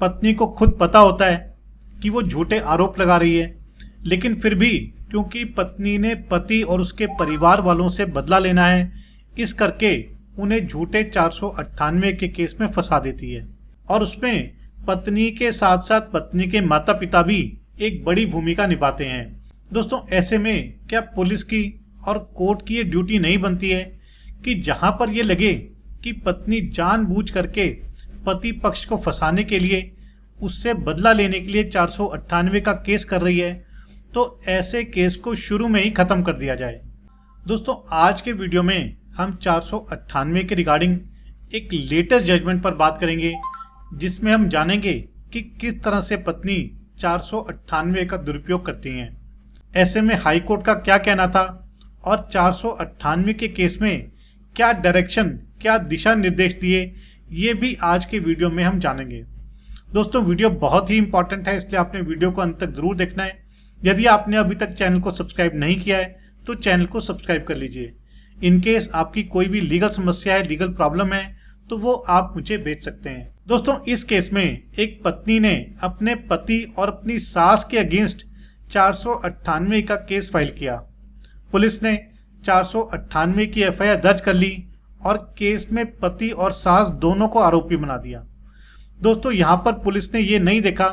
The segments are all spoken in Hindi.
पत्नी को खुद पता होता है कि वो झूठे आरोप लगा रही है, लेकिन फिर भी क्योंकि पत्नी ने पति और उसके परिवार वालों से बदला लेना है, इस करके उन्हें झूठे 498 के केस में फंसा देती है। और उसमें पत्नी के साथ साथ पत्नी के माता पिता भी एक बड़ी भूमिका निभाते हैं। दोस्तों, ऐसे में क्या पुलिस की और कोर्ट की ये ड्यूटी नहीं बनती है कि जहां पर ये लगे कि पत्नी जानबूझ करके पति पक्ष को फंसाने के लिए, उससे बदला लेने के लिए 498 का केस कर रही है, तो ऐसे केस को शुरू में ही खत्म कर दिया जाए। दोस्तों, आज के वीडियो में हम 498 के रिगार्डिंग एक लेटेस्ट जजमेंट पर बात करेंगे, जिसमें हम जानेंगे कि किस तरह से पत्नी 498 का दुरुपयोग करती हैं। ऐसे में हाई कोर्ट का क्या कहना था और 498 के केस में क्या डायरेक्शन, क्या दिशा निर्देश दिए, ये भी आज के वीडियो में हम जानेंगे। दोस्तों, वीडियो बहुत ही इंपॉर्टेंट है, इसलिए आपने वीडियो को अंत तक जरूर देखना है। यदि आपने अभी तक चैनल को सब्सक्राइब नहीं किया है तो चैनल को सब्सक्राइब कर लीजिए। इनकेस आपकी कोई भी लीगल समस्या है, लीगल प्रॉब्लम है, तो वो आप मुझे भेज सकते हैं। दोस्तों, इस केस में एक पत्नी ने अपने पति और अपनी सास के अगेंस्ट 498 का केस फाइल किया। पुलिस ने 498 की एफआईआर दर्ज कर ली और केस में पति और सास दोनों को आरोपी बना दिया। दोस्तों, यहाँ पर पुलिस ने ये नहीं देखा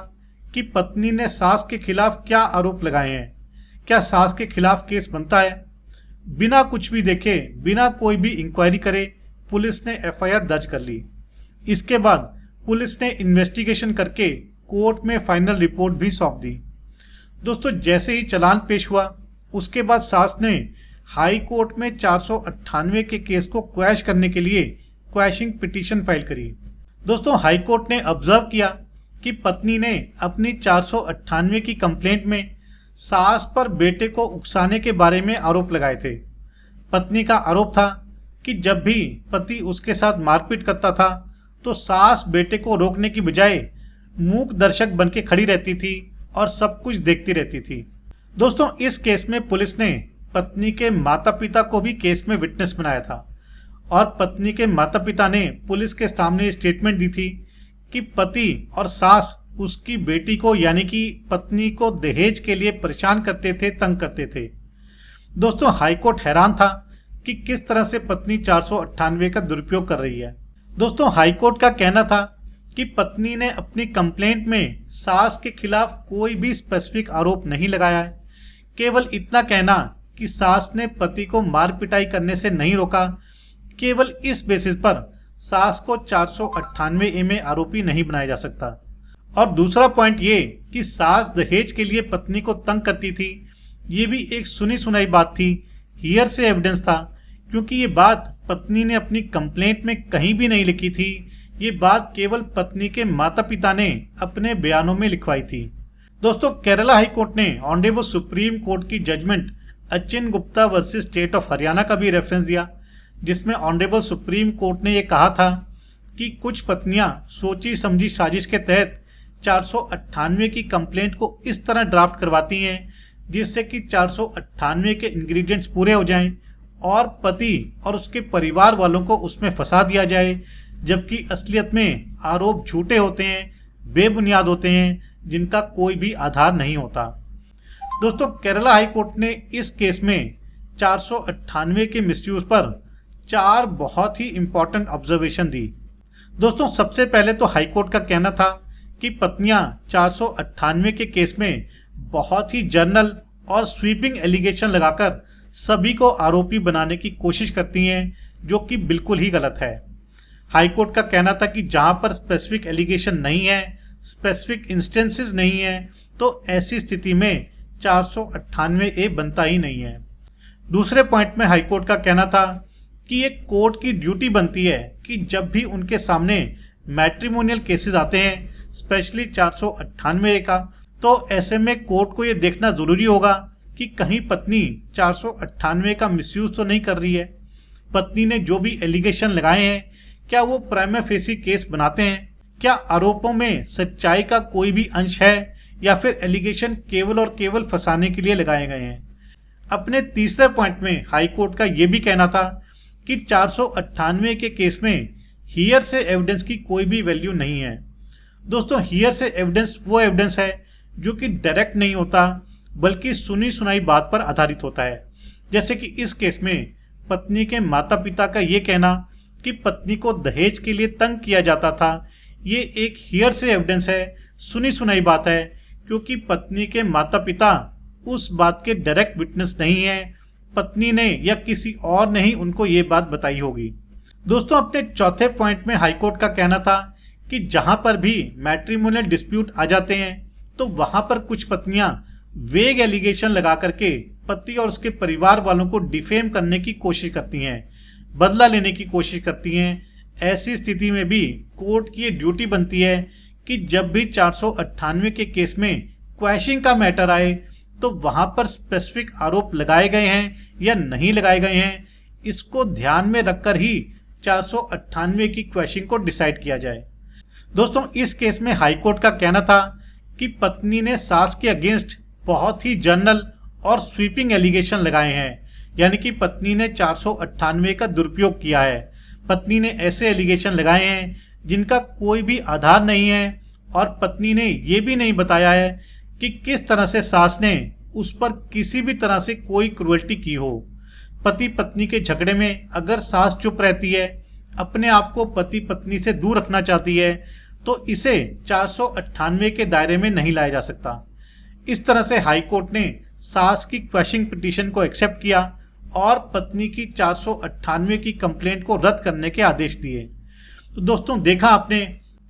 कि पत्नी ने सास के खिलाफ क्या आरोप लगाए हैं, क्या सास के खिलाफ केस बनता है। बिना कुछ भी देखे, बिना कोई भी इंक्वायरी करे पुलिस ने एफआईआर दर्ज कर ली। इसके बाद पुलिस ने इन्वेस्टिगेशन करके कोर्ट में फाइनल रिपोर्ट भी सौंप दी। दोस्तों, जैसे ही चालान पेश हुआ, उसके बाद सास ने हाई कोर्ट में 498 के केस को क्वैश करने के लिए क्वैशिंग पिटीशन फाइल करी। दोस्तों, हाई कोर्ट ने ऑब्जर्व किया कि पत्नी ने अपनी 498 की कंप्लेंट में सास पर बेटे को उकसाने के बारे में आरोप लगाए थे। पत्नी का आरोप था कि जब भी पति उसके साथ मारपीट करता था तो सास बेटे को रोकने की बजाय मूक दर्शक बन के खड़ी रहती थी और सब कुछ देखती रहती थी। दोस्तों, इस केस में पुलिस ने पत्नी के माता पिता को भी केस में विटनेस बनाया था और पत्नी के माता पिता ने पुलिस के सामने स्टेटमेंट दी थी कि पति और सास उसकी बेटी को यानी कि पत्नी को दहेज के लिए परेशान करते थे, तंग करते थे। दोस्तों, हाईकोर्ट हैरान था कि किस तरह से पत्नी 498 का दुरुपयोग कर रही है। दोस्तों, हाईकोर्ट का कहना था कि पत्नी ने अपनी कंप्लेंट में सास के खिलाफ कोई भी स्पेसिफिक आरोप नहीं लगाया है। केवल इतना कहना कि सास ने पति को मार पिटाई करने से नहीं रोका, केवल इस बेसिस पर सास को 498 में आरोपी नहीं बनाया जा सकता। और दूसरा पॉइंट ये कि सास दहेज के लिए पत्नी को तंग करती थी, ये भी एक सुनी सुनाई बात थी, हियर से एविडेंस था, क्योंकि ये बात पत्नी ने अपनी कंप्लेंट में कहीं भी नहीं लिखी थी। ये बात केवल पत्नी के माता पिता ने अपने बयानों में लिखवाई थी। दोस्तों, केरला हाई कोर्ट ने ऑनरेबल सुप्रीम कोर्ट की judgment Achin Gupta versus state of Haryana का भी रेफरेंस दिया, जिसमें ऑनरेबल सुप्रीम कोर्ट ने यह कहा था कि कुछ पत्नियां सोची समझी साजिश के तहत 498 की कंप्लेंट को इस तरह ड्राफ्ट करवाती हैं जिससे कि 498 के इंग्रेडिएंट्स पूरे हो जाएं और पति और उसके परिवार वालों को उसमें फंसा दिया जाए, जबकि असलियत में आरोप झूठे होते हैं, बेबुनियाद होते हैं, जिनका कोई भी आधार नहीं होता। दोस्तों, केरला हाई कोर्ट ने इस केस में 498 के मिसयूज पर 4 बहुत ही इंपॉर्टेंट ऑब्जर्वेशन दी। दोस्तों, सबसे पहले तो हाई कोर्ट का कहना था कि पत्नियां 498 के केस में बहुत ही जर्नल और स्वीपिंग एलिगेशन लगाकर सभी को आरोपी बनाने की कोशिश करती हैं, जो कि बिल्कुल ही गलत है। हाई कोर्ट का कहना था कि जहां पर स्पेसिफिक एलिगेशन नहीं है, स्पेसिफिक इंस्टेंसेस नहीं है, तो ऐसी स्थिति में 498 बनता ही नहीं है। दूसरे पॉइंट में हाई कोर्ट का कहना था कि एक कोर्ट की ड्यूटी बनती है कि जब भी उनके सामने मैट्रिमोनियल केसेस आते हैं, स्पेशली 498 का, तो ऐसे में कोर्ट को ये देखना जरूरी होगा कि कहीं पत्नी 498 का मिसयूज तो नहीं कर रही है। पत्नी ने जो भी एलिगेशन लगाए हैं, क्या वो प्राइमा फेसी केस बनाते हैं, क्या आरोपों में सच्चाई का कोई भी अंश है, या फिर एलिगेशन केवल और केवल फंसाने के लिए लगाए गए हैं। अपने तीसरे पॉइंट में हाई कोर्ट का यह भी कहना था कि 498 के केस में हियर से एविडेंस की कोई भी वैल्यू नहीं है। दोस्तों हियर से एविडेंस वो एविडेंस है जो कि डायरेक्ट नहीं होता बल्कि सुनी सुनाई बात पर आधारित होता है। जैसे कि इस केस में पत्नी के माता पिता का ये कहना कि पत्नी को दहेज के लिए तंग किया जाता था, ये एक हियर से एविडेंस है, सुनी सुनाई बात है, क्योंकि पत्नी के माता पिता उस बात के डायरेक्ट विटनेस नहीं है। पत्नी ने या किसी और ने ही उनको ये बात बताई होगी। दोस्तों अपने चौथे पॉइंट में हाईकोर्ट का कहना था कि जहां पर भी मैट्रिमोनियल डिस्प्यूट आ जाते हैं तो वहां पर कुछ पत्नियां वेग एलिगेशन लगा करके पति और उसके परिवार वालों को डिफेम करने की कोशिश करती हैं, बदला लेने की कोशिश करती हैं। ऐसी स्थिति में भी कोर्ट की ये ड्यूटी बनती है कि जब भी 498 के केस में क्वैशिंग का मैटर आए तो वहां पर स्पेसिफिक आरोप लगाए गए हैं या नहीं लगाए गए हैं, इसको ध्यान में रखकर ही 498 की क्वैशिंग को डिसाइड किया जाए। दोस्तों इस केस में हाईकोर्ट का कहना था कि पत्नी ने सास के अगेंस्ट बहुत ही जनरल और स्वीपिंग एलिगेशन लगाए हैं, यानी कि पत्नी ने 498 का दुरुपयोग किया है। पत्नी ने ऐसे एलिगेशन लगाए हैं जिनका कोई भी आधार नहीं है और पत्नी ने ये भी नहीं बताया है कि किस तरह से सास ने उस पर किसी भी तरह से कोई क्रूएल्टी की हो। पति पत्नी के झगड़े में अगर सास चुप रहती है, अपने आप को पति पत्नी से दूर रखना चाहती है, तो इसे 498 के दायरे में नहीं लाया जा सकता। इस तरह से हाईकोर्ट ने सास की क्वैशिंग पिटीशन को एक्सेप्ट किया और पत्नी की 498 की कंप्लेंट को रद्द करने के आदेश दिए। तो दोस्तों देखा आपने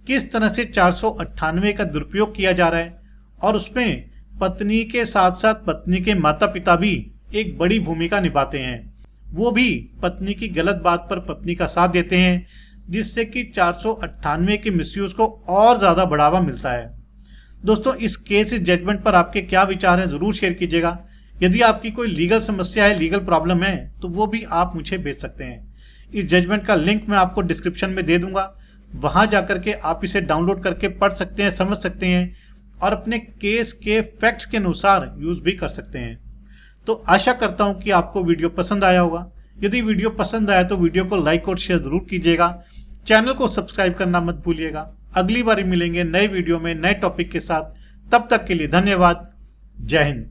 किस तरह से 498 का दुरुपयोग किया जा रहा है और उसमें पत्नी के साथ साथ पत्नी के माता पिता भी एक बड़ी भूमिका निभाते हैं। वो भी पत्नी की गलत बात पर पत्नी का साथ देते हैं, जिससे कि 498 के मिसयूज को और ज़्यादा बढ़ावा मिलता है। दोस्तों इस केस इस जजमेंट पर आपके क्या विचार हैं ज़रूर शेयर कीजिएगा। यदि आपकी कोई लीगल समस्या है, लीगल प्रॉब्लम है, तो वो भी आप मुझे भेज सकते हैं। इस जजमेंट का लिंक मैं आपको डिस्क्रिप्शन में दे दूंगा, वहाँ जाकर के आप इसे डाउनलोड करके पढ़ सकते हैं, समझ सकते हैं और अपने केस के फैक्ट्स के अनुसार यूज़ भी कर सकते हैं। तो आशा करता हूँ कि आपको वीडियो पसंद आया होगा। यदि वीडियो पसंद आया तो वीडियो को लाइक और शेयर ज़रूर कीजिएगा। चैनल को सब्सक्राइब करना मत भूलिएगा। अगली बार मिलेंगे नए वीडियो में नए टॉपिक के साथ। तब तक के लिए धन्यवाद। जय हिंद।